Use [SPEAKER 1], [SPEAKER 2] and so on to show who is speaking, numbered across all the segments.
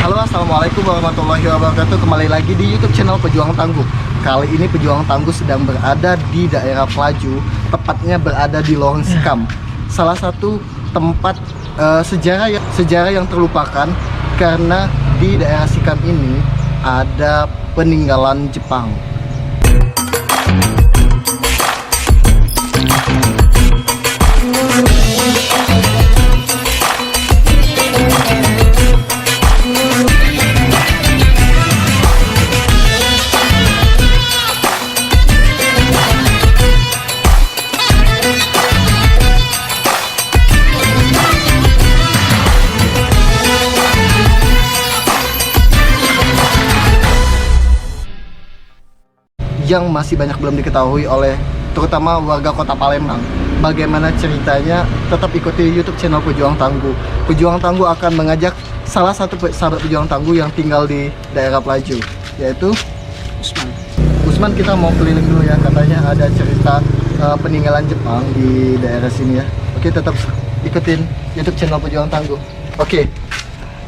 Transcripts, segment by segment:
[SPEAKER 1] Halo, assalamualaikum warahmatullahi wabarakatuh. Kembali lagi di YouTube channel Pejuang Tangguh. Kali ini Pejuang Tangguh sedang berada di daerah Pelaju, tepatnya berada di Lorong Sikam. Salah satu tempat sejarah yang terlupakan karena di daerah Sikam ini ada peninggalan Jepang. Yang masih banyak belum diketahui oleh terutama warga kota Palembang. Bagaimana ceritanya? Tetap ikuti YouTube channel Pejuang Tangguh. Pejuang Tangguh akan mengajak salah satu sahabat Pejuang Tangguh yang tinggal di daerah Pelaju, yaitu Usman. Kita mau keliling dulu ya, katanya ada cerita peninggalan Jepang di daerah sini ya. Oke, tetap ikutin YouTube channel Pejuang Tangguh. Oke,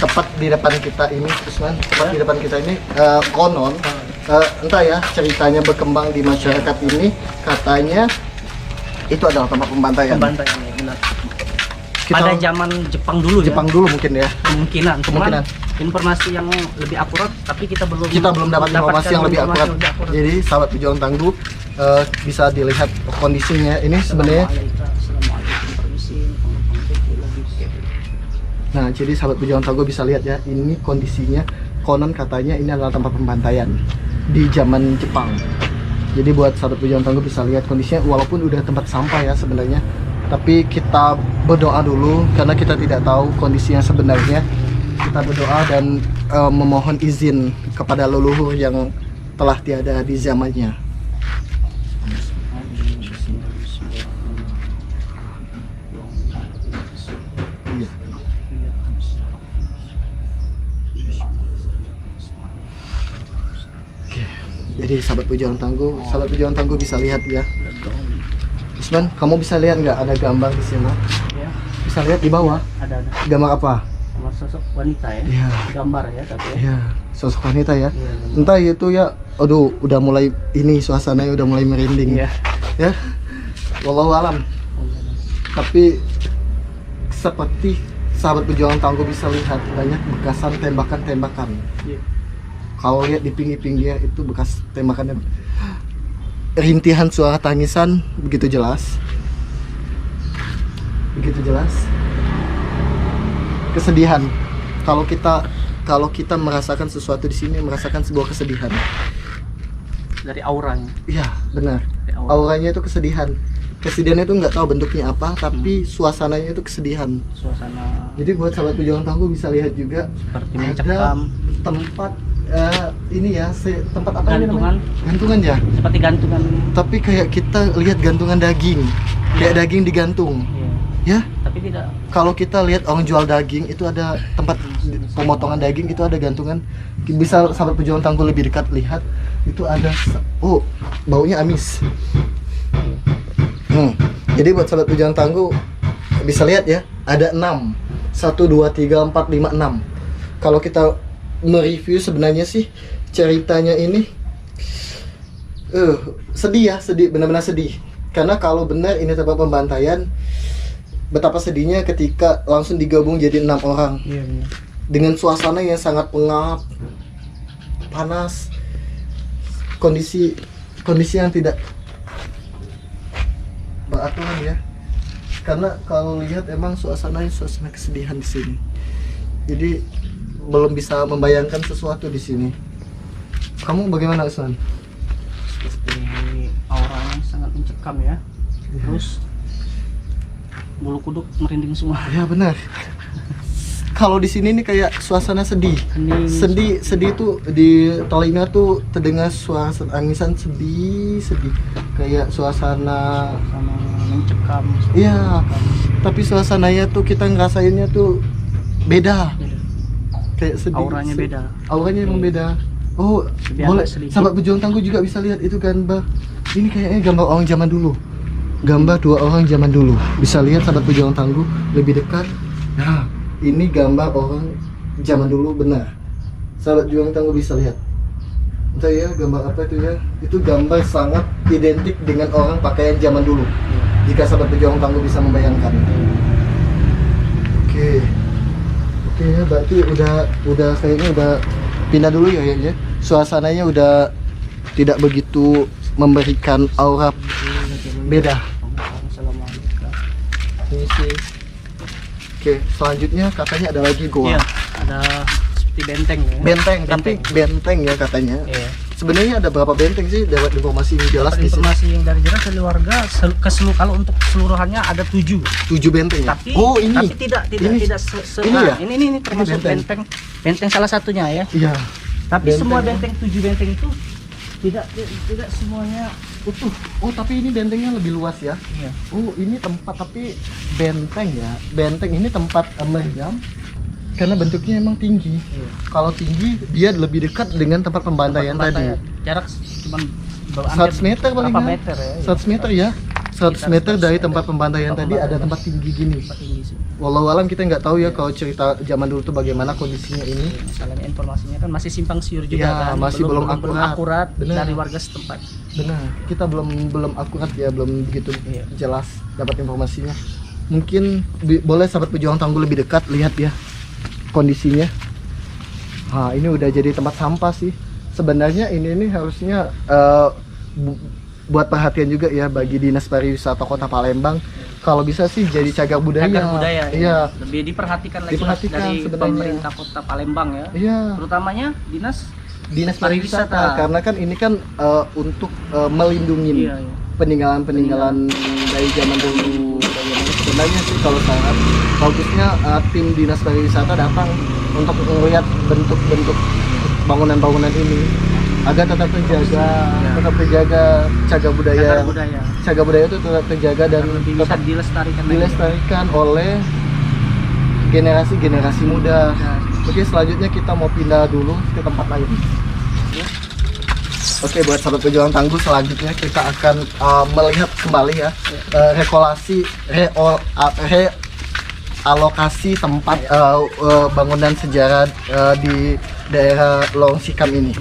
[SPEAKER 1] tepat di depan kita ini, Usman, tepat di depan kita ini konon entah ya, ceritanya berkembang di masyarakat ini, katanya itu adalah tempat pembantaian.
[SPEAKER 2] Pembantaian ya, benar. Pada zaman Jepang dulu
[SPEAKER 1] dulu mungkin ya.
[SPEAKER 2] Kemungkinan. Informasi yang lebih akurat, tapi kita belum
[SPEAKER 1] dapat informasi yang lebih akurat. Jadi sahabat Pejuang Tangguh bisa dilihat kondisinya ini sebenarnya. Nah, jadi sahabat Pejuang Tangguh bisa lihat ya, ini kondisinya. Konon katanya ini adalah tempat pembantaian di zaman Jepang. Jadi buat sahabat Pejuang Tangguh bisa lihat kondisinya, walaupun udah tempat sampah ya sebenarnya. Tapi kita berdoa dulu karena kita tidak tahu kondisi yang sebenarnya. Kita berdoa dan memohon izin kepada leluhur yang telah tiada di zamannya. Jadi sahabat Pejuang Tangguh bisa lihat ya. Usman, kamu bisa lihat nggak ada gambar di sini?
[SPEAKER 2] Ya.
[SPEAKER 1] Bisa lihat di bawah?
[SPEAKER 2] Ada.
[SPEAKER 1] Gambar apa?
[SPEAKER 2] Sosok wanita ya.
[SPEAKER 1] Ya.
[SPEAKER 2] Gambar ya, tapi ya.
[SPEAKER 1] Ya, sosok wanita ya.
[SPEAKER 2] Ya,
[SPEAKER 1] entah itu ya. Aduh, udah mulai ini suasananya udah mulai merinding.
[SPEAKER 2] Ya.
[SPEAKER 1] Ya. Wallahu alam. Tapi seperti sahabat Pejuang Tangguh bisa lihat banyak bekasan tembakan-tembakan.
[SPEAKER 2] Ya.
[SPEAKER 1] Kalau lihat di pinggir-pinggir itu bekas tembakannya, rintihan suara tangisan begitu jelas, kesedihan. Kalau kita merasakan sesuatu di sini, merasakan sebuah kesedihan.
[SPEAKER 2] Dari auranya.
[SPEAKER 1] Iya, benar. Auranya itu kesedihan. Kesedihan itu nggak tahu bentuknya apa, tapi suasananya itu kesedihan.
[SPEAKER 2] Suasana.
[SPEAKER 1] Jadi buat sahabat Pejuang Tangguh bisa lihat juga
[SPEAKER 2] Seperti
[SPEAKER 1] ada
[SPEAKER 2] mencekam.
[SPEAKER 1] tempat ini ya, tempat apa ini
[SPEAKER 2] Gantungan.
[SPEAKER 1] namanya? Gantungan ya.
[SPEAKER 2] Seperti gantungan.
[SPEAKER 1] Tapi kayak kita lihat gantungan daging, kayak daging digantung,
[SPEAKER 2] Ya.
[SPEAKER 1] ya.
[SPEAKER 2] Tapi tidak.
[SPEAKER 1] Kalau kita lihat orang jual daging itu ada tempat pemotongan daging, itu ada gantungan. Bisa sahabat Pejuang Tangguh lebih dekat lihat, itu ada. Oh, baunya amis. Jadi buat sahabat Pejuang Tangguh bisa lihat ya, ada 6. 1, 2, 3, 4, 5, 6. Kalau kita mereview sebenarnya sih ceritanya ini sedih ya, benar-benar sedih. Karena kalau benar ini tempat pembantaian, betapa sedihnya ketika langsung digabung jadi 6 orang.
[SPEAKER 2] Iya, benar.
[SPEAKER 1] Dengan suasana yang sangat pengap, panas, kondisi yang tidak beraturan ya. Karena kalau lihat emang suasana kesedihan di sini. Jadi belum bisa membayangkan sesuatu di sini. Kamu bagaimana, Usman?
[SPEAKER 2] Seperti auranya sangat mencekam ya. Terus bulu kuduk merinding semua.
[SPEAKER 1] Ya benar. Kalau di sini nih kayak suasana sedih. Sedih tuh di telinga tuh terdengar suara tangisan sedih. Kayak suasana
[SPEAKER 2] mencekam.
[SPEAKER 1] Iya. Tapi suasananya tuh kita ngerasainnya tuh beda. Kayak sedih. Auranya emang beda. Oh, boleh. Sahabat Pejuang Tangguh juga bisa lihat itu gambar. Ini kayaknya gambar orang zaman dulu. Gambar 2 orang zaman dulu. Bisa lihat sahabat Pejuang Tangguh lebih dekat. Nah, ini gambar orang zaman dulu benar. Sahabat Juang Tangguh bisa lihat. Entah ya gambar apa itu ya. Itu gambar sangat identik dengan orang pakaian zaman dulu. Jika sahabat pejuang tangguh bisa membayangkan. Oke. Oke ya, berarti udah kayaknya udah pindah dulu ya ya. Suasananya udah tidak begitu memberikan aura beda. Ini sih. Oke, selanjutnya katanya ada lagi goa.
[SPEAKER 2] Iya, ada seperti benteng ya.
[SPEAKER 1] Benteng, tapi benteng ya katanya.
[SPEAKER 2] Iya.
[SPEAKER 1] Sebenarnya ada berapa benteng sih? Dapat informasi yang jelas di sini.
[SPEAKER 2] Informasi yang dari jelas dari warga kalau untuk keseluruhannya ada 7.
[SPEAKER 1] 7 benteng ya?
[SPEAKER 2] Tapi
[SPEAKER 1] Oh ini.
[SPEAKER 2] tapi tidak
[SPEAKER 1] Ini-
[SPEAKER 2] ini
[SPEAKER 1] ya?
[SPEAKER 2] ini termasuk
[SPEAKER 1] benteng.
[SPEAKER 2] benteng salah satunya ya.
[SPEAKER 1] Iya.
[SPEAKER 2] Tapi
[SPEAKER 1] Benteng.
[SPEAKER 2] semua benteng 7 benteng itu tidak semuanya utuh.
[SPEAKER 1] Oh tapi ini bentengnya lebih luas ya?
[SPEAKER 2] Iya.
[SPEAKER 1] Oh ini tempat tapi benteng ya? Benteng ini tempat meriam karena bentuknya emang tinggi.
[SPEAKER 2] Iya.
[SPEAKER 1] Kalau tinggi dia lebih dekat dengan tempat pembantaian tadi.
[SPEAKER 2] Jarak cuma
[SPEAKER 1] 100 meter paling
[SPEAKER 2] berapa
[SPEAKER 1] nggak?
[SPEAKER 2] meter ya?
[SPEAKER 1] 100 meter ya? 100
[SPEAKER 2] Sekitar
[SPEAKER 1] meter
[SPEAKER 2] 100
[SPEAKER 1] dari
[SPEAKER 2] meter.
[SPEAKER 1] tempat pembantaian tadi ada tempat tinggi gini.
[SPEAKER 2] Tempat tinggi sih.
[SPEAKER 1] Walau alam kita nggak tahu ya kalau cerita zaman dulu tuh bagaimana kondisinya ini.
[SPEAKER 2] Masalahnya informasinya kan masih simpang siur juga
[SPEAKER 1] Ya,
[SPEAKER 2] kan.
[SPEAKER 1] masih belum akurat. Benar.
[SPEAKER 2] dari warga setempat.
[SPEAKER 1] Benar, kita belum akurat ya, belum begitu
[SPEAKER 2] Iya.
[SPEAKER 1] jelas dapat informasinya. Mungkin boleh sahabat pejuang tangguh lebih dekat lihat ya kondisinya. Nah, ini udah jadi tempat sampah sih. Sebenarnya ini harusnya buat perhatian juga ya bagi Dinas Pariwisata Kota Palembang. Kalau bisa sih jadi cagar budaya.
[SPEAKER 2] Cagar budaya.
[SPEAKER 1] Iya.
[SPEAKER 2] Lebih diperhatikan lagi
[SPEAKER 1] Diperhatikan
[SPEAKER 2] dari
[SPEAKER 1] sebenarnya.
[SPEAKER 2] pemerintah Kota Palembang ya.
[SPEAKER 1] Iya.
[SPEAKER 2] Terutamanya dinas
[SPEAKER 1] Dinas Pariwisata
[SPEAKER 2] Pariwisata.
[SPEAKER 1] karena kan ini kan untuk melindungi
[SPEAKER 2] Iya, iya.
[SPEAKER 1] peninggalan dari zaman dulu. Bagaimana sebenarnya sih kalau saya bagusnya tim Dinas Pariwisata datang untuk melihat bentuk-bentuk bangunan-bangunan ini agar tetap terjaga cagar budaya.
[SPEAKER 2] cagar budaya.
[SPEAKER 1] Cagar budaya itu tetap terjaga dan
[SPEAKER 2] Lebih bisa
[SPEAKER 1] tetap
[SPEAKER 2] dilestarikan lagi.
[SPEAKER 1] dilestarikan oleh generasi muda.
[SPEAKER 2] Ya.
[SPEAKER 1] Oke, selanjutnya kita mau pindah dulu ke tempat lain. Oke, buat sahabat pejuang tangguh, selanjutnya kita akan melihat kembali ya realokasi tempat bangunan sejarah di daerah Lorong Sikam ini.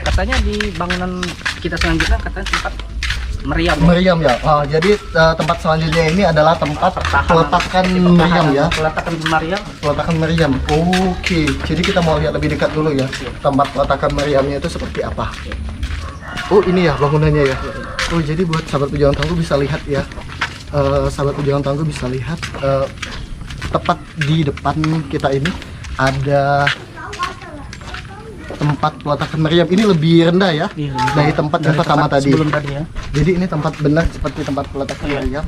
[SPEAKER 2] Katanya di bangunan kita selanjutnya katanya tempat meriam.
[SPEAKER 1] Meriam ya. Jadi tempat selanjutnya ini adalah tempat peletakan meriam ya.
[SPEAKER 2] Peletakan meriam.
[SPEAKER 1] Peletakan meriam. Oke, jadi kita mau lihat lebih dekat dulu ya. Tempat peletakan meriamnya itu seperti apa. Oh ini ya bangunannya ya. Oh jadi buat sahabat pejuang tangguh bisa lihat ya. Sahabat pejuang tangguh bisa lihat tepat di depan kita ini ada tempat peletakan meriam. Ini lebih rendah ya
[SPEAKER 2] Iya,
[SPEAKER 1] dari tempat yang pertama tadi.
[SPEAKER 2] Sebelum tadi ya.
[SPEAKER 1] Jadi ini tempat benar seperti tempat peletakan
[SPEAKER 2] Iya.
[SPEAKER 1] meriam.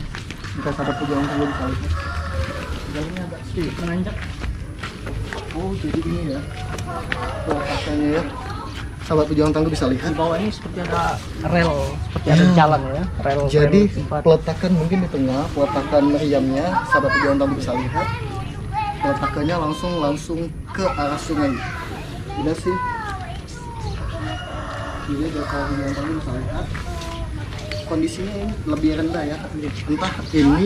[SPEAKER 1] Jika sahabat pejuang tangguh bisa lihat. Jalannya agak sedikit
[SPEAKER 2] Menanjak.
[SPEAKER 1] Oh jadi ini ya peletakannya ya. Sahabat pejuang tangguh bisa lihat.
[SPEAKER 2] Di bawah ini seperti ada rel, seperti ada jalan ya. Rel.
[SPEAKER 1] Jadi
[SPEAKER 2] rel tempat.
[SPEAKER 1] peletakan mungkin di tengah, peletakan meriamnya sahabat pejuang tangguh bisa lihat. Peletakannya langsung ke arah sungai. Benar sih. Jadi kalau pejuang tangguh bisa lihat kondisinya ini lebih rendah ya. Entah ini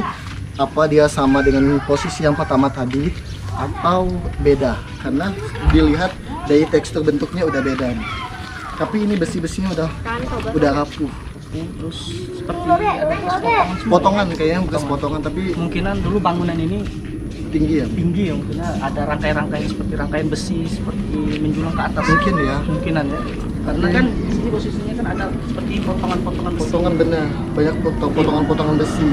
[SPEAKER 1] apa dia sama dengan posisi yang pertama tadi atau beda, karena dilihat dari tekstur bentuknya udah beda nih. Tapi ini besi-besinya udah rapuh.
[SPEAKER 2] Terus seperti ada bekas
[SPEAKER 1] Potongan kayaknya bekas potongan tapi
[SPEAKER 2] kemungkinan dulu bangunan ini
[SPEAKER 1] tinggi ya.
[SPEAKER 2] tinggi ya, mungkin ada rangkaian-rangkaian seperti rangkaian besi seperti menjulang ke atas.
[SPEAKER 1] Mungkin ya.
[SPEAKER 2] Kemungkinan ya. Karena kan di sini posisinya kan ada seperti potongan-potongan besi.
[SPEAKER 1] Potongan benar, banyak potongan-potongan besi.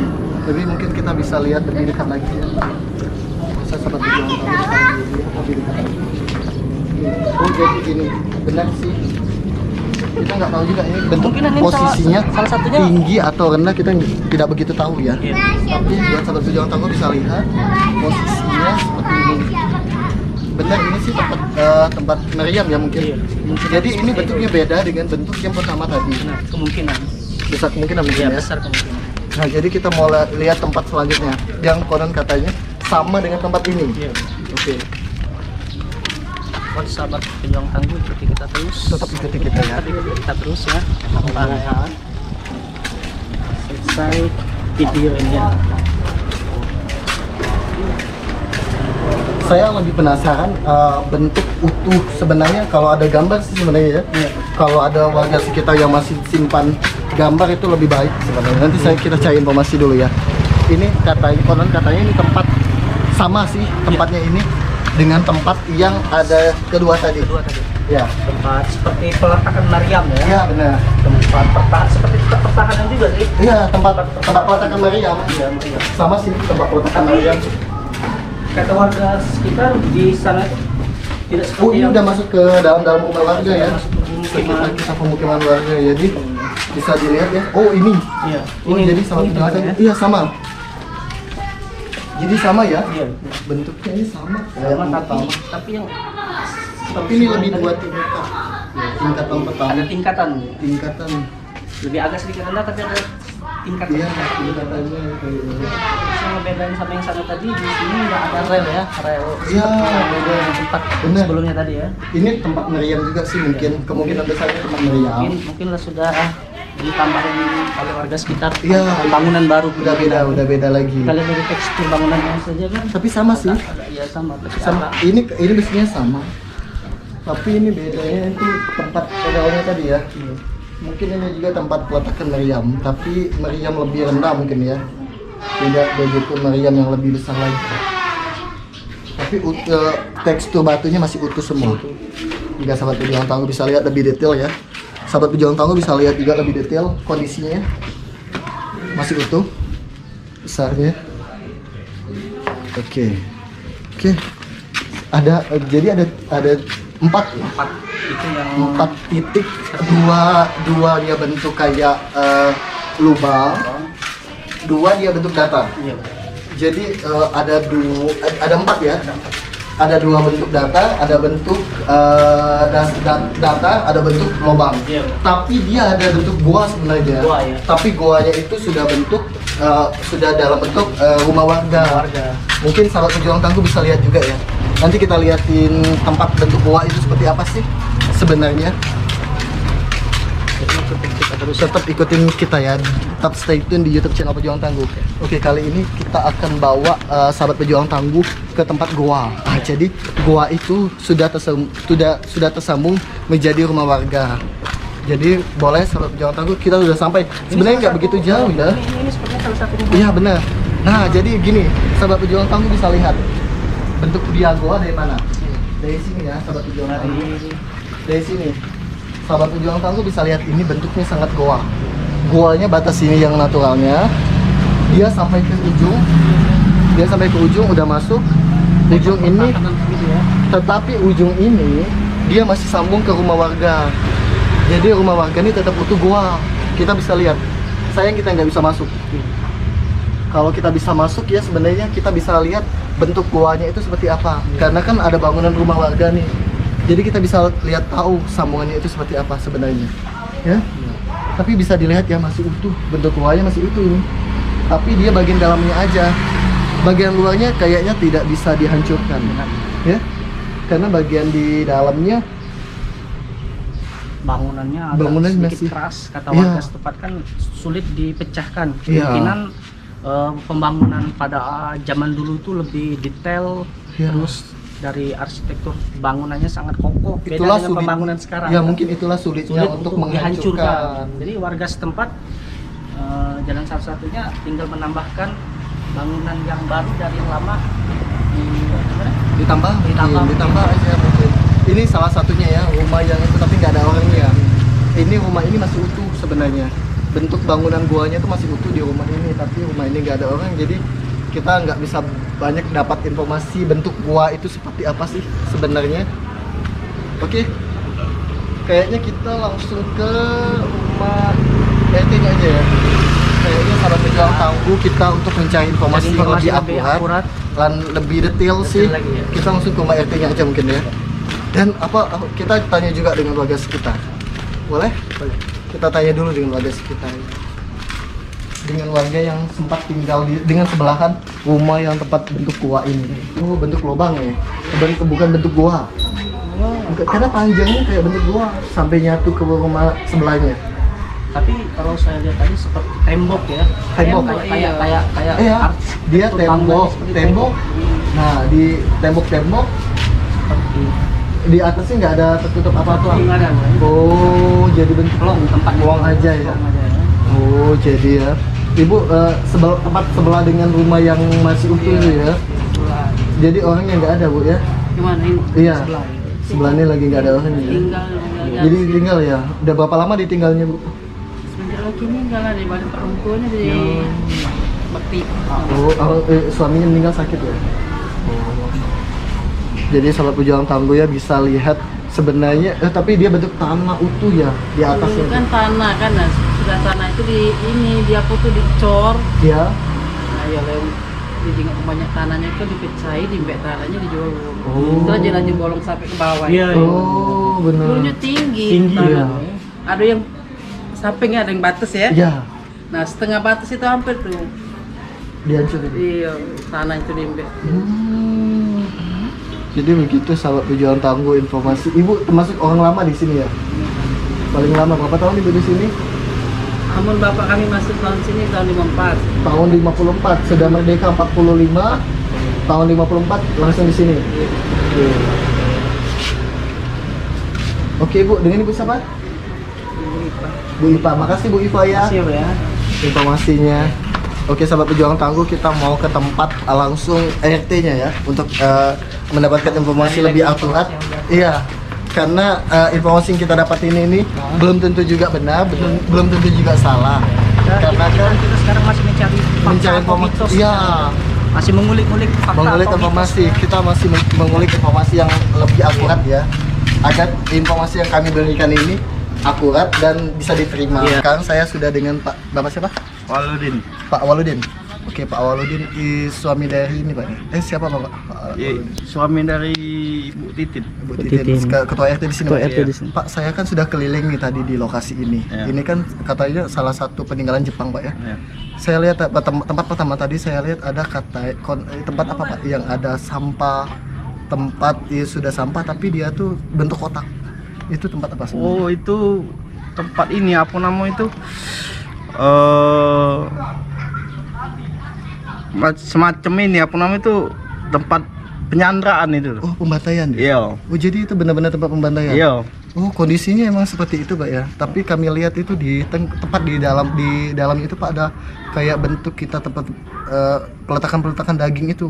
[SPEAKER 1] Tapi mungkin kita bisa lihat lebih dekat lagi ya. Saya sempat bilang lebih dekat lagi. Oh jadi gini, benar sih. Kita nggak tahu juga ini bentuk
[SPEAKER 2] Mungkin ini
[SPEAKER 1] posisinya
[SPEAKER 2] salah satunya-
[SPEAKER 1] tinggi atau rendah kita tidak begitu tahu ya.
[SPEAKER 2] Iya.
[SPEAKER 1] Tapi buat sahabat pejuang tangguh bisa lihat posisinya seperti ini. Benar ini sih tempat meriam ya mungkin.
[SPEAKER 2] Iya. Mungkin
[SPEAKER 1] Jadi ini
[SPEAKER 2] seperti
[SPEAKER 1] bentuknya beda dengan bentuk yang pertama tadi.
[SPEAKER 2] Nah, kemungkinan.
[SPEAKER 1] Besar kemungkinan mungkin
[SPEAKER 2] Iya,
[SPEAKER 1] ya.
[SPEAKER 2] besar kemungkinan.
[SPEAKER 1] Nah jadi kita mau lihat tempat selanjutnya yang konon katanya sama dengan tempat ini.
[SPEAKER 2] Iya.
[SPEAKER 1] Oke.
[SPEAKER 2] Buat sahabat pejuang tangguh ikuti kita terus.
[SPEAKER 1] Tetap ikuti kita ya.
[SPEAKER 2] Ikuti kita terus ya. Sampai selesai video ini.
[SPEAKER 1] Saya lebih penasaran bentuk utuh sebenarnya. Kalau ada gambar sih sebenarnya ya.
[SPEAKER 2] Iya.
[SPEAKER 1] Kalau ada warga sekitar yang masih simpan gambar itu lebih baik sebenarnya. Nanti kita cari informasi dulu ya. Ini konon katanya ini tempat sama sih tempatnya ini dengan tempat yang ada kedua tadi. Ya.
[SPEAKER 2] Tempat seperti peletakan Maryam ya.
[SPEAKER 1] Iya benar.
[SPEAKER 2] Tempat pertahanan seperti tempat pertahanan juga sih.
[SPEAKER 1] Iya tempat peletakan Maryam.
[SPEAKER 2] Iya, Maryam.
[SPEAKER 1] Sama sih tempat peletakan Maryam.
[SPEAKER 2] Kata warga sekitar di sana itu tidak seperti
[SPEAKER 1] Oh ini
[SPEAKER 2] yang
[SPEAKER 1] udah masuk ke dalam rumah warga ya.
[SPEAKER 2] masuk ke pemukiman.
[SPEAKER 1] Kita pemukiman warga ya. Jadi bisa dilihat ya. Oh ini.
[SPEAKER 2] Iya.
[SPEAKER 1] Oh jadi sama
[SPEAKER 2] tempatnya.
[SPEAKER 1] Iya sama. Jadi sama ya.
[SPEAKER 2] Iya.
[SPEAKER 1] Bentuknya ini sama.
[SPEAKER 2] Sama
[SPEAKER 1] Kayak
[SPEAKER 2] tapi yang
[SPEAKER 1] tapi ini lebih dua tingkat. Ya, tingkatan pertama.
[SPEAKER 2] ada tingkatan.
[SPEAKER 1] Tingkatan.
[SPEAKER 2] Lebih agak sedikit rendah tapi ada tingkatan.
[SPEAKER 1] Iya tingkatannya kayak ini.
[SPEAKER 2] Sama bedain sama yang sana tadi di sini nggak ada rel ya, rel.
[SPEAKER 1] Iya beda.
[SPEAKER 2] Tempat
[SPEAKER 1] Bener.
[SPEAKER 2] sebelumnya tadi ya.
[SPEAKER 1] Ini tempat meriam juga sih mungkin. Kemungkinan besarnya tempat meriam.
[SPEAKER 2] Mungkin lah sudah ditambahin oleh warga sekitar.
[SPEAKER 1] Iya.
[SPEAKER 2] Bangunan baru.
[SPEAKER 1] Udah beda lagi.
[SPEAKER 2] Kalian dari tekstur bangunannya saja kan.
[SPEAKER 1] Tapi sama sih.
[SPEAKER 2] Iya sama. Tapi
[SPEAKER 1] Sama.
[SPEAKER 2] agak-
[SPEAKER 1] Ini biasanya sama. Tapi ini bedanya itu tempat pegawainya tadi ya.
[SPEAKER 2] Iya.
[SPEAKER 1] Mungkin ini juga tempat peletakan meriam, tapi meriam lebih rendah mungkin ya. Tidak begitu meriam yang lebih besar lagi. Tapi tekstur batunya masih utuh semua. Jika sahabat pejuang tangguh bisa lihat lebih detail ya. Sahabat pejuang tangguh bisa lihat juga lebih detail kondisinya. Masih utuh besarnya. Oke. Jadi ada empat
[SPEAKER 2] itu yang
[SPEAKER 1] 4 titik, dua dia bentuk kayak lubang, 2 dia bentuk datar.
[SPEAKER 2] Iya.
[SPEAKER 1] Jadi ada 4 ya. Ada 2 bentuk datar, ada bentuk datar, ada bentuk lubang.
[SPEAKER 2] Iya.
[SPEAKER 1] Tapi dia ada bentuk gua sebenarnya.
[SPEAKER 2] Gua, ya.
[SPEAKER 1] Tapi guanya itu sudah dalam bentuk rumah warga. Mungkin sahabat pejuang tangguh bisa lihat juga ya. Nanti kita liatin tempat bentuk gua itu seperti apa sih sebenarnya. Tetap ikutin kita ya. Tetap stay tune di YouTube channel Pejuang Tangguh. Oke, kali ini kita akan bawa sahabat Pejuang Tangguh ke tempat goa. Jadi goa itu sudah tersambung menjadi rumah warga. Jadi boleh sahabat Pejuang Tangguh, kita sudah sampai. Sebenarnya nggak begitu jauh ya.
[SPEAKER 2] Ini sepertinya salah satu rumah.
[SPEAKER 1] Iya benar. Nah jadi gini, sahabat Pejuang Tangguh bisa lihat bentuk dia goa dari mana? Dari sini ya, sahabat Pejuang Tangguh. Dari sini, sahabat Pejuang Tangguh bisa lihat ini bentuknya sangat goa. Goanya batas sini yang naturalnya, dia sampai ke ujung, udah masuk ujung ini. Tetapi ujung ini dia masih sambung ke rumah warga. Jadi rumah warga ini tetap utuh goa. Kita bisa lihat. Sayang kita nggak bisa masuk. Kalau kita bisa masuk ya sebenarnya kita bisa lihat bentuk goanya itu seperti apa. Karena kan ada bangunan rumah warga nih. Jadi kita bisa lihat tahu sambungannya itu seperti apa sebenarnya. Ya. Tapi bisa dilihat ya masih utuh. Bentuk goanya masih utuh ini. Tapi dia bagian dalamnya aja. Bagian luarnya kayaknya tidak bisa dihancurkan. Ya. Karena bagian di dalamnya
[SPEAKER 2] bangunannya agak
[SPEAKER 1] Bangunan
[SPEAKER 2] sedikit
[SPEAKER 1] masih-
[SPEAKER 2] keras, kata
[SPEAKER 1] Iya.
[SPEAKER 2] warga setempat kan sulit dipecahkan.
[SPEAKER 1] Iya.
[SPEAKER 2] Kemungkinan pembangunan pada zaman dulu itu lebih detail,
[SPEAKER 1] Iya.
[SPEAKER 2] terus dari arsitektur bangunannya sangat kokoh. Beda
[SPEAKER 1] itulah
[SPEAKER 2] dengan
[SPEAKER 1] sulit
[SPEAKER 2] pembangunan sekarang.
[SPEAKER 1] ya mungkin itulah sulitnya
[SPEAKER 2] Sulit
[SPEAKER 1] untuk menghancurkan.
[SPEAKER 2] Jadi warga setempat jalan satu-satunya tinggal menambahkan bangunan yang baru dari yang lama gimana?
[SPEAKER 1] Ditambah aja mungkin. Ini salah satunya ya rumah yang itu tapi nggak ada orangnya. Ini rumah ini masih utuh sebenarnya. Bentuk bangunan guanya itu masih utuh di rumah ini, tapi rumah ini nggak ada orang, jadi kita nggak bisa banyak dapat informasi bentuk gua itu seperti apa sih sebenarnya. Oke, kayaknya kita langsung ke rumah RT-nya aja ya. Kayaknya sahabat Pejuang Tangguh kita untuk mencari informasi yang lebih akurat dan lebih detail sih.
[SPEAKER 2] lagi ya.
[SPEAKER 1] Kita langsung ke rumah RT-nya aja mungkin ya. Dan kita tanya juga dengan warga sekitar. Boleh? Kita tanya dulu dengan warga sekitar. Dengan warga yang sempat tinggal dengan sebelahan rumah yang tempat bentuk gua ini. Oh, bentuk lubang ya. Bukan bentuk gua. Karena panjangnya kayak bentuk gua sampai nyatu ke rumah sebelahnya.
[SPEAKER 2] Tapi kalau saya lihat tadi seperti tembok ya.
[SPEAKER 1] Tembok.
[SPEAKER 2] kayak
[SPEAKER 1] Iya,
[SPEAKER 2] arsitektur
[SPEAKER 1] dia
[SPEAKER 2] bangunan
[SPEAKER 1] tembok.
[SPEAKER 2] seperti
[SPEAKER 1] Tembok. Nah, di tembok-tembok
[SPEAKER 2] Seperti
[SPEAKER 1] di atasnya nggak ada tertutup apa-apa.
[SPEAKER 2] nggak ada, Bang.
[SPEAKER 1] Oh, jadi bentuk
[SPEAKER 2] Pelong, tempat
[SPEAKER 1] buang aja ya.
[SPEAKER 2] Pelong aja ya.
[SPEAKER 1] Oh, jadi ya. Ibu tempat sebelah dengan rumah yang masih utuh itu ya.
[SPEAKER 2] Sebelah.
[SPEAKER 1] Jadi orangnya nggak ada, Bu ya?
[SPEAKER 2] Gimana ini?
[SPEAKER 1] Iya.
[SPEAKER 2] Sebelah.
[SPEAKER 1] Sebelahnya lagi nggak ada orangnya. Ya?
[SPEAKER 2] Tinggal.
[SPEAKER 1] Jadi tinggal ya. Udah berapa lama ditinggalnya, Bu?
[SPEAKER 2] Sebentar lagi tinggal lah di badan perempuannya di Bekti.
[SPEAKER 1] Suaminya meninggal sakit ya? Jadi sahabat pejuang tangguh ya bisa lihat sebenarnya, tapi dia bentuk tanah utuh ya di
[SPEAKER 2] Dulu
[SPEAKER 1] atasnya.
[SPEAKER 2] kan tanah kan, nah, sudah tanah itu di ini dia tuh dicor.
[SPEAKER 1] Ya.
[SPEAKER 2] Nah ya lem jadi banyak tanahnya itu dipecahin, dimbek tanahnya dijual.
[SPEAKER 1] Oh.
[SPEAKER 2] Itu aja lanjut bolong sampai ke bawah.
[SPEAKER 3] Iya, iya.
[SPEAKER 1] Oh, benar.
[SPEAKER 2] Dulunya tinggi.
[SPEAKER 3] Tinggi,
[SPEAKER 2] tanah.
[SPEAKER 1] ya.
[SPEAKER 2] Ada yang sampingnya ada yang batas ya.
[SPEAKER 1] Ya,
[SPEAKER 2] Nah setengah batas itu hampir tuh.
[SPEAKER 1] dihancurin.
[SPEAKER 2] Iya tanah itu dimbek.
[SPEAKER 1] Jadi begitu sahabat pejuang tangguh informasi. Ibu termasuk orang lama di sini ya? Paling lama berapa tahun ibu di sini?
[SPEAKER 2] Namun bapak kami masuk tahun sini tahun 54.
[SPEAKER 1] Tahun 54, sudah merdeka 45. Tahun 54 langsung di sini. Oke, Bu, dengan Ibu siapa? Bu Ipa. Makasih Bu Ipa ya
[SPEAKER 2] Makasih ya.
[SPEAKER 1] informasinya. Oke, sahabat pejuang tangguh, kita mau ke tempat langsung RT-nya ya untuk mendapatkan informasi lebih akurat. Iya, karena informasi yang kita dapat ini belum tentu juga benar, belum tentu juga salah. Karena kan
[SPEAKER 2] kita sekarang masih mencari
[SPEAKER 1] mencari informasi.
[SPEAKER 2] mitos.
[SPEAKER 1] Iya,
[SPEAKER 2] Masih mengulik-ngulik fakta
[SPEAKER 1] mengulik
[SPEAKER 2] atau
[SPEAKER 1] informasi.
[SPEAKER 2] mitos.
[SPEAKER 1] Kita masih mengulik informasi yang lebih akurat ya, agar informasi yang kami berikan ini akurat dan bisa diterima.
[SPEAKER 2] Iya.
[SPEAKER 1] Sekarang saya sudah dengan Bapak siapa?
[SPEAKER 3] Waludin.
[SPEAKER 1] Pak Waludin. Oke, Pak Waludin suami dari ini, Pak. Siapa Bapak?
[SPEAKER 3] Ya, suami dari Ibu Titin.
[SPEAKER 1] Bu
[SPEAKER 2] Bu
[SPEAKER 1] Titin.
[SPEAKER 2] Titin.
[SPEAKER 1] Ketua RT di sini,
[SPEAKER 2] Ketua
[SPEAKER 1] Pak.
[SPEAKER 2] RT di sini.
[SPEAKER 1] Pak, saya kan sudah keliling nih tadi di lokasi ini.
[SPEAKER 3] Ya.
[SPEAKER 1] Ini kan katanya salah satu peninggalan Jepang, Pak ya.
[SPEAKER 3] Ya.
[SPEAKER 1] Saya lihat tempat pertama tadi saya lihat ada tempat apa, Pak, yang ada sampah, tempat sudah sampah tapi dia tuh bentuk kotak. Itu tempat apa sebenarnya?
[SPEAKER 3] Oh, itu tempat ini apa nama itu? Semacam ini apa nama itu, tempat penyanderaan itu.
[SPEAKER 1] Oh, pembantaian. Ya?
[SPEAKER 3] Iya.
[SPEAKER 1] Oh, jadi itu benar-benar tempat pembantaian.
[SPEAKER 3] Iya.
[SPEAKER 1] Oh, kondisinya emang seperti itu, Pak ya. Tapi kami lihat itu di tempat di dalam itu, Pak, ada kayak bentuk kita tempat peletakan daging itu.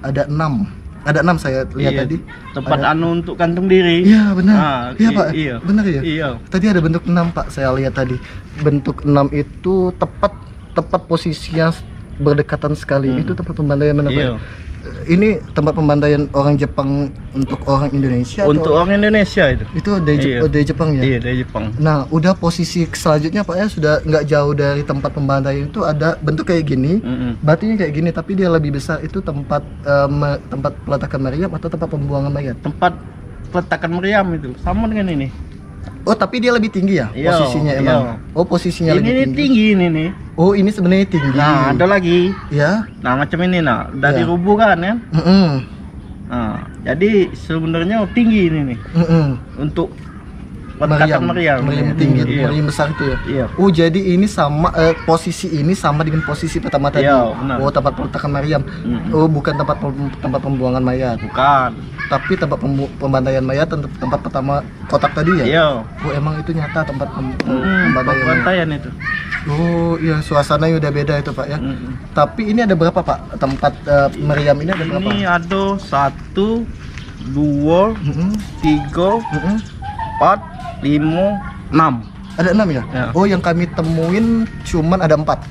[SPEAKER 1] Ada 6. Ada 6 saya lihat
[SPEAKER 3] Iya,
[SPEAKER 1] tadi.
[SPEAKER 3] tempat
[SPEAKER 1] Ada-
[SPEAKER 3] anu untuk kantung diri.
[SPEAKER 1] Iya, benar.
[SPEAKER 3] Ah,
[SPEAKER 1] Iya, Pak.
[SPEAKER 3] Iya.
[SPEAKER 1] Benar ya?
[SPEAKER 3] Iya.
[SPEAKER 1] Tadi ada bentuk 6, Pak. Saya lihat tadi. Bentuk 6 itu tepat posisinya berdekatan sekali. Itu tempat pembantaian mana, Pak?
[SPEAKER 3] Iya.
[SPEAKER 1] Ini tempat pembantaian orang Jepang untuk orang Indonesia
[SPEAKER 3] Untuk
[SPEAKER 1] atau
[SPEAKER 3] orang Indonesia itu.
[SPEAKER 1] itu dari,
[SPEAKER 3] Iya.
[SPEAKER 1] dari Jepang ya?
[SPEAKER 3] Iya, dari Jepang.
[SPEAKER 1] Nah, udah posisi selanjutnya Pak ya sudah nggak jauh dari tempat pembantaian itu ada bentuk kayak gini, batunya kayak gini tapi dia lebih besar. Itu tempat tempat peletakan meriam atau tempat pembuangan mayat?
[SPEAKER 3] Tempat peletakan meriam itu sama dengan ini.
[SPEAKER 1] Oh, tapi dia lebih tinggi ya
[SPEAKER 3] Iya,
[SPEAKER 1] posisinya
[SPEAKER 3] iya.
[SPEAKER 1] emang. Oh, posisinya
[SPEAKER 3] Ini
[SPEAKER 1] lebih
[SPEAKER 3] nih
[SPEAKER 1] tinggi.
[SPEAKER 3] tinggi ini nih.
[SPEAKER 1] Oh, ini sebenarnya tinggi.
[SPEAKER 3] Nah, ada lagi.
[SPEAKER 1] Ya.
[SPEAKER 3] Nah, macam ini nah, dari
[SPEAKER 1] Iya.
[SPEAKER 3] rubuh kan ya.
[SPEAKER 1] Mm-mm.
[SPEAKER 3] Nah, jadi sebenarnya tinggi ini nih
[SPEAKER 1] Mm-mm.
[SPEAKER 3] untuk peletakan meriam.
[SPEAKER 1] meriam tinggi,
[SPEAKER 3] Iya.
[SPEAKER 1] meriam besar itu ya.
[SPEAKER 3] Iya.
[SPEAKER 1] Oh, jadi ini sama posisi ini sama dengan posisi pertama tadi.
[SPEAKER 3] Iya, benar.
[SPEAKER 1] Oh, tempat peletakan meriam.
[SPEAKER 3] Mm-mm.
[SPEAKER 1] Oh, bukan tempat pembuangan mayat.
[SPEAKER 3] Bukan.
[SPEAKER 1] Tapi tempat pembantaian mayat tempat pertama kotak tadi ya?
[SPEAKER 3] Iya.
[SPEAKER 1] Oh, emang itu nyata tempat pembantaian mayat.
[SPEAKER 3] Pembantaian itu.
[SPEAKER 1] Oh iya, suasananya udah beda itu Pak ya. Tapi ini ada berapa Pak tempat meriam ini ada berapa?
[SPEAKER 3] Ini ada 1, 2,
[SPEAKER 1] Mm-mm,
[SPEAKER 3] 3,
[SPEAKER 1] mm-mm.
[SPEAKER 3] 4, 5, 6.
[SPEAKER 1] Ada 6 ya?
[SPEAKER 3] Ya.
[SPEAKER 1] Oh, yang kami temuin cuman ada 4.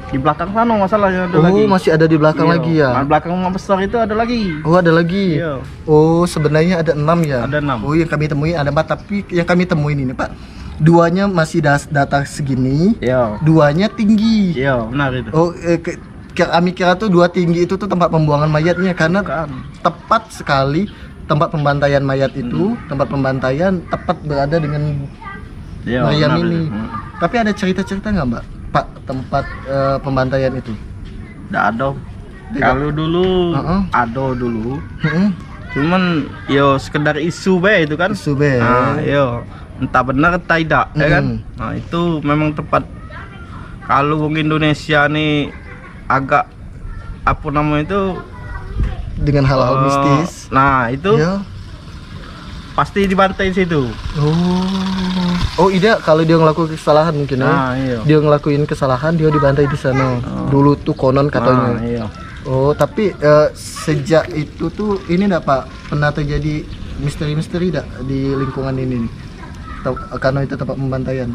[SPEAKER 3] Di belakang sana masalahnya ada
[SPEAKER 1] Oh,
[SPEAKER 3] lagi.
[SPEAKER 1] masih ada di belakang
[SPEAKER 3] Iya.
[SPEAKER 1] lagi ya?
[SPEAKER 3] Nah, belakang rumah besar itu ada lagi.
[SPEAKER 1] Oh, ada lagi.
[SPEAKER 3] Iya.
[SPEAKER 1] Oh, sebenarnya ada 6 ya?
[SPEAKER 3] Ada 6.
[SPEAKER 1] Oh, yang kami temuin ada 4, tapi yang kami temuin ini Pak, duanya masih data segini,
[SPEAKER 3] Iya.
[SPEAKER 1] duanya tinggi.
[SPEAKER 3] Iya, benar itu.
[SPEAKER 1] Oh, kami kira tuh 2 tinggi itu tuh tempat pembuangan mayatnya karena
[SPEAKER 3] Bukan.
[SPEAKER 1] tepat sekali tempat pembantaian mayat itu, tempat pembantaian tepat berada dengan
[SPEAKER 3] Iya,
[SPEAKER 1] meriam
[SPEAKER 3] benar
[SPEAKER 1] ini.
[SPEAKER 3] itu.
[SPEAKER 1] Tapi ada cerita-cerita nggak Mbak, Pak, tempat pembantaian itu?
[SPEAKER 3] Nggak ada.
[SPEAKER 1] Tidak.
[SPEAKER 3] Kalau dulu
[SPEAKER 1] Heeh.
[SPEAKER 3] ada dulu.
[SPEAKER 1] Heeh.
[SPEAKER 3] Cuman yo sekedar isu be itu kan.
[SPEAKER 1] Isu be.
[SPEAKER 3] Nah, yo entah benar entah tidak ya kan. Nah, itu memang tempat kalau wong Indonesia nih agak apa namanya itu
[SPEAKER 1] dengan hal-hal mistis.
[SPEAKER 3] Nah itu
[SPEAKER 1] Ya.
[SPEAKER 3] pasti dibantai situ.
[SPEAKER 1] Oh iya, kalau dia ngelakuin kesalahan mungkin ya.
[SPEAKER 3] Nah iya.
[SPEAKER 1] Dia ngelakuin kesalahan, dia dibantai di sana. Dulu tuh konon katanya.
[SPEAKER 3] Nah, iya.
[SPEAKER 1] Oh, tapi sejak itu tuh ini enggak Pak pernah terjadi misteri-misteri enggak di lingkungan ini nih? Karena itu tempat pembantaian.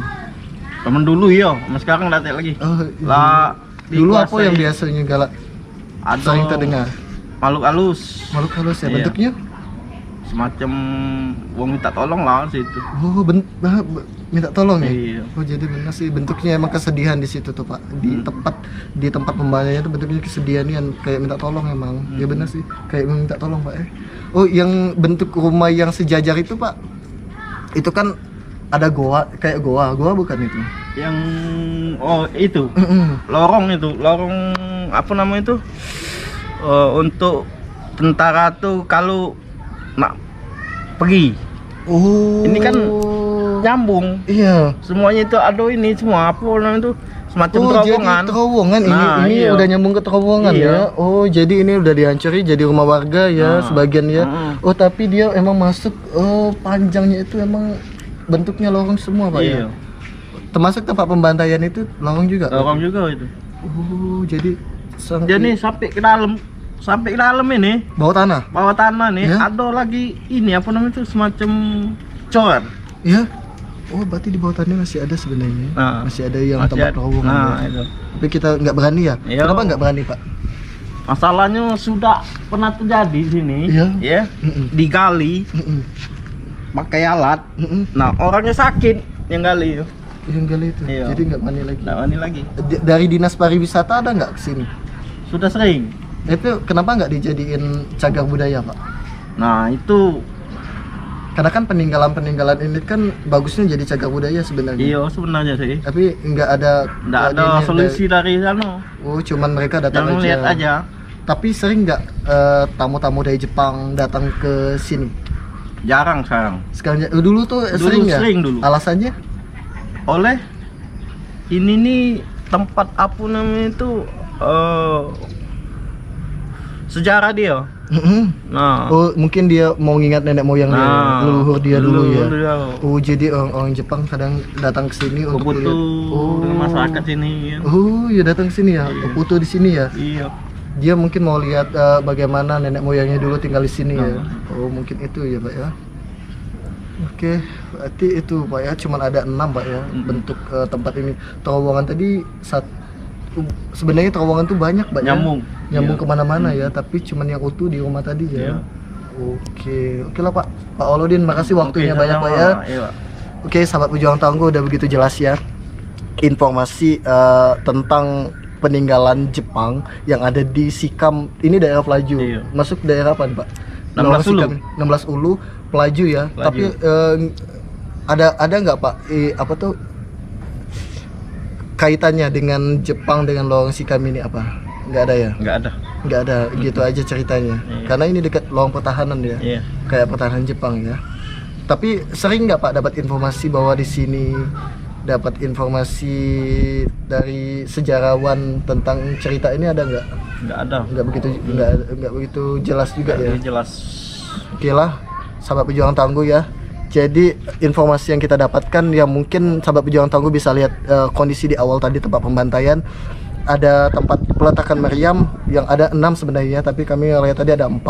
[SPEAKER 3] Temen dulu ya, mas sekarang nggak ada lagi.
[SPEAKER 1] Oh,
[SPEAKER 3] Lah
[SPEAKER 1] dulu apa
[SPEAKER 3] dikuasai.
[SPEAKER 1] yang biasanya galak
[SPEAKER 3] Ada
[SPEAKER 1] sering terdengar?
[SPEAKER 3] makhluk halus,
[SPEAKER 1] Makhluk halus ya
[SPEAKER 3] Iya.
[SPEAKER 1] bentuknya?
[SPEAKER 3] semacam wong minta tolong lah situ.
[SPEAKER 1] Oh, minta tolong ya?
[SPEAKER 3] Iya.
[SPEAKER 1] Oh, jadi benar sih bentuknya emang kesedihan di situ tuh, Pak. Di tempat pembantaian itu bentuknya kesedihan yang kayak minta tolong emang. Ya benar sih, kayak minta tolong, Pak. Oh, yang bentuk rumah yang sejajar itu, Pak. Itu kan ada goa, kayak goa bukan itu?
[SPEAKER 3] Yang itu
[SPEAKER 1] Mm-mm.
[SPEAKER 3] lorong apa namanya itu untuk tentara tuh kalau nak pergi
[SPEAKER 1] Oh.
[SPEAKER 3] ini kan nyambung
[SPEAKER 1] Iya.
[SPEAKER 3] semuanya itu ada ini semua apa namanya itu semacam terowongan.
[SPEAKER 1] Jadi terowongan ini
[SPEAKER 3] Nah,
[SPEAKER 1] ini
[SPEAKER 3] iya.
[SPEAKER 1] udah nyambung ke terowongan
[SPEAKER 3] Iya.
[SPEAKER 1] ya. Oh, jadi ini udah dihancuri jadi rumah warga ya
[SPEAKER 3] Nah,
[SPEAKER 1] sebagian ya.
[SPEAKER 3] mm-mm.
[SPEAKER 1] Oh, tapi dia emang masuk panjangnya itu emang bentuknya lorong semua, Pak ya.
[SPEAKER 3] Iya.
[SPEAKER 1] Termasuk tempat pembantaian itu lorong juga. Pak?
[SPEAKER 3] Lorong juga itu.
[SPEAKER 1] Oh, jadi
[SPEAKER 3] Jadi sampai ke dalam ini
[SPEAKER 1] bawah tanah.
[SPEAKER 3] bawah tanah nih
[SPEAKER 1] Ya.
[SPEAKER 3] ada lagi ini apa namanya itu semacam cor.
[SPEAKER 1] Iya. Oh, berarti di bawah tanah masih ada sebenarnya.
[SPEAKER 3] Nah,
[SPEAKER 1] masih ada yang
[SPEAKER 3] masih
[SPEAKER 1] tempat
[SPEAKER 3] ada.
[SPEAKER 1] terowongan.
[SPEAKER 3] Nah,
[SPEAKER 1] ya.
[SPEAKER 3] itu.
[SPEAKER 1] Tapi kita nggak berani ya.
[SPEAKER 3] Iya.
[SPEAKER 1] Kenapa nggak berani, Pak?
[SPEAKER 3] Masalahnya sudah pernah terjadi di sini,
[SPEAKER 1] Iya.
[SPEAKER 3] ya,
[SPEAKER 1] Mm-mm.
[SPEAKER 3] digali
[SPEAKER 1] Mm-mm.
[SPEAKER 3] pakai alat.
[SPEAKER 1] Mm-mm.
[SPEAKER 3] Nah orangnya sakit yang gali,
[SPEAKER 1] Yang gali itu.
[SPEAKER 3] Iya.
[SPEAKER 1] Jadi nggak berani lagi.
[SPEAKER 3] nggak wani lagi.
[SPEAKER 1] Dari dinas pariwisata ada nggak kesini?
[SPEAKER 3] Sudah sering.
[SPEAKER 1] Itu kenapa nggak dijadiin cagar budaya, Pak?
[SPEAKER 3] Nah itu,
[SPEAKER 1] Karena kan peninggalan ini kan bagusnya jadi cagar budaya sebenarnya.
[SPEAKER 3] iya sebenarnya sih.
[SPEAKER 1] Tapi nggak ada
[SPEAKER 3] Nggak ada
[SPEAKER 1] ini
[SPEAKER 3] solusi dari sana.
[SPEAKER 1] Oh, cuman mereka datang
[SPEAKER 3] Yang
[SPEAKER 1] aja.
[SPEAKER 3] lihat aja.
[SPEAKER 1] Tapi sering nggak tamu-tamu dari Jepang datang ke sini?
[SPEAKER 3] Jarang sekarang.
[SPEAKER 1] Sekarang dulu tuh
[SPEAKER 3] Dulu
[SPEAKER 1] sering ya?
[SPEAKER 3] sering dulu.
[SPEAKER 1] Alasannya?
[SPEAKER 3] Oleh ini nih tempat apa namanya itu sejarah dia.
[SPEAKER 1] Mm-mm.
[SPEAKER 3] Nah,
[SPEAKER 1] Oh, mungkin dia mau ngingat nenek moyang dia, leluhur dia dulu ya.
[SPEAKER 3] dia.
[SPEAKER 1] Oh, jadi orang Jepang kadang datang ke sini untuk
[SPEAKER 3] Foto
[SPEAKER 1] lihat.
[SPEAKER 3] dengan masyarakat sini. Ya.
[SPEAKER 1] Oh, ya datang ke sini ya.
[SPEAKER 3] Iya.
[SPEAKER 1] Foto di sini ya.
[SPEAKER 3] Iya.
[SPEAKER 1] Dia mungkin mau lihat bagaimana nenek moyangnya dulu tinggal di sini ya.
[SPEAKER 3] Nah.
[SPEAKER 1] Oh, mungkin itu ya, Pak ya. Oke, berarti itu Pak ya, cuman ada 6 Pak ya bentuk tempat ini. Terowongan tadi sebenarnya terowongan tuh banyak Pak ya.
[SPEAKER 3] Nyambung.
[SPEAKER 1] Nyambung
[SPEAKER 3] Iya.
[SPEAKER 1] kemana-mana ya, tapi cuman yang utuh di rumah tadi ya.
[SPEAKER 3] Iya.
[SPEAKER 1] Oke lah Pak Oludin, makasih waktunya banyak Pak ya.
[SPEAKER 3] Iya.
[SPEAKER 1] Oke, sahabat Pejuang Tangguh, udah begitu jelas ya informasi tentang peninggalan Jepang yang ada di Sikam. Ini daerah Pelaju.
[SPEAKER 3] Iya.
[SPEAKER 1] Masuk daerah apa nih, Pak?
[SPEAKER 3] 16 Ulu.
[SPEAKER 1] Sikam. 16 Ulu, Pelaju ya.
[SPEAKER 3] Pelaju.
[SPEAKER 1] Tapi ada nggak Pak apa tuh kaitannya dengan Jepang dengan lorong Sikam ini apa? Nggak ada ya?
[SPEAKER 3] Nggak ada.
[SPEAKER 1] Nggak ada, gitu aja ceritanya.
[SPEAKER 3] Iya.
[SPEAKER 1] Karena ini dekat lorong pertahanan ya.
[SPEAKER 3] Iya.
[SPEAKER 1] Kayak pertahanan Jepang ya. Tapi sering nggak Pak dapat informasi bahwa di sini dapat informasi dari sejarawan tentang cerita ini ada nggak?
[SPEAKER 3] Nggak ada.
[SPEAKER 1] Nggak begitu jelas juga ya.
[SPEAKER 3] Jadi jelas.
[SPEAKER 1] Oke lah, sahabat Pejuang Tangguh ya. Jadi informasi yang kita dapatkan ya mungkin sahabat Pejuang Tangguh bisa lihat kondisi di awal tadi tempat pembantaian. Ada tempat peletakan meriam yang ada 6 sebenarnya, tapi kami lihat tadi ada 4.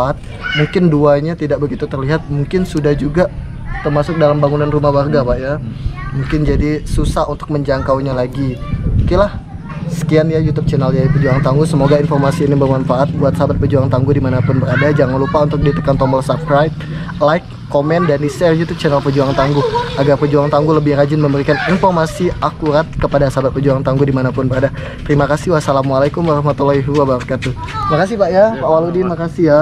[SPEAKER 1] Mungkin 2-nya tidak begitu terlihat, mungkin sudah juga termasuk dalam bangunan rumah warga Pak ya. Mungkin jadi susah untuk menjangkaunya lagi. Oke lah, sekian ya YouTube channel ya Pejuang Tangguh. Semoga informasi ini bermanfaat buat sahabat Pejuang Tangguh dimanapun berada. Jangan lupa untuk ditekan tombol subscribe, like, komen, dan di-share YouTube channel Pejuang Tangguh agar Pejuang Tangguh lebih rajin memberikan informasi akurat kepada sahabat Pejuang Tangguh dimanapun berada. Terima kasih. Wassalamualaikum warahmatullahi wabarakatuh. Makasih Pak ya, Pak Waludin, makasih ya.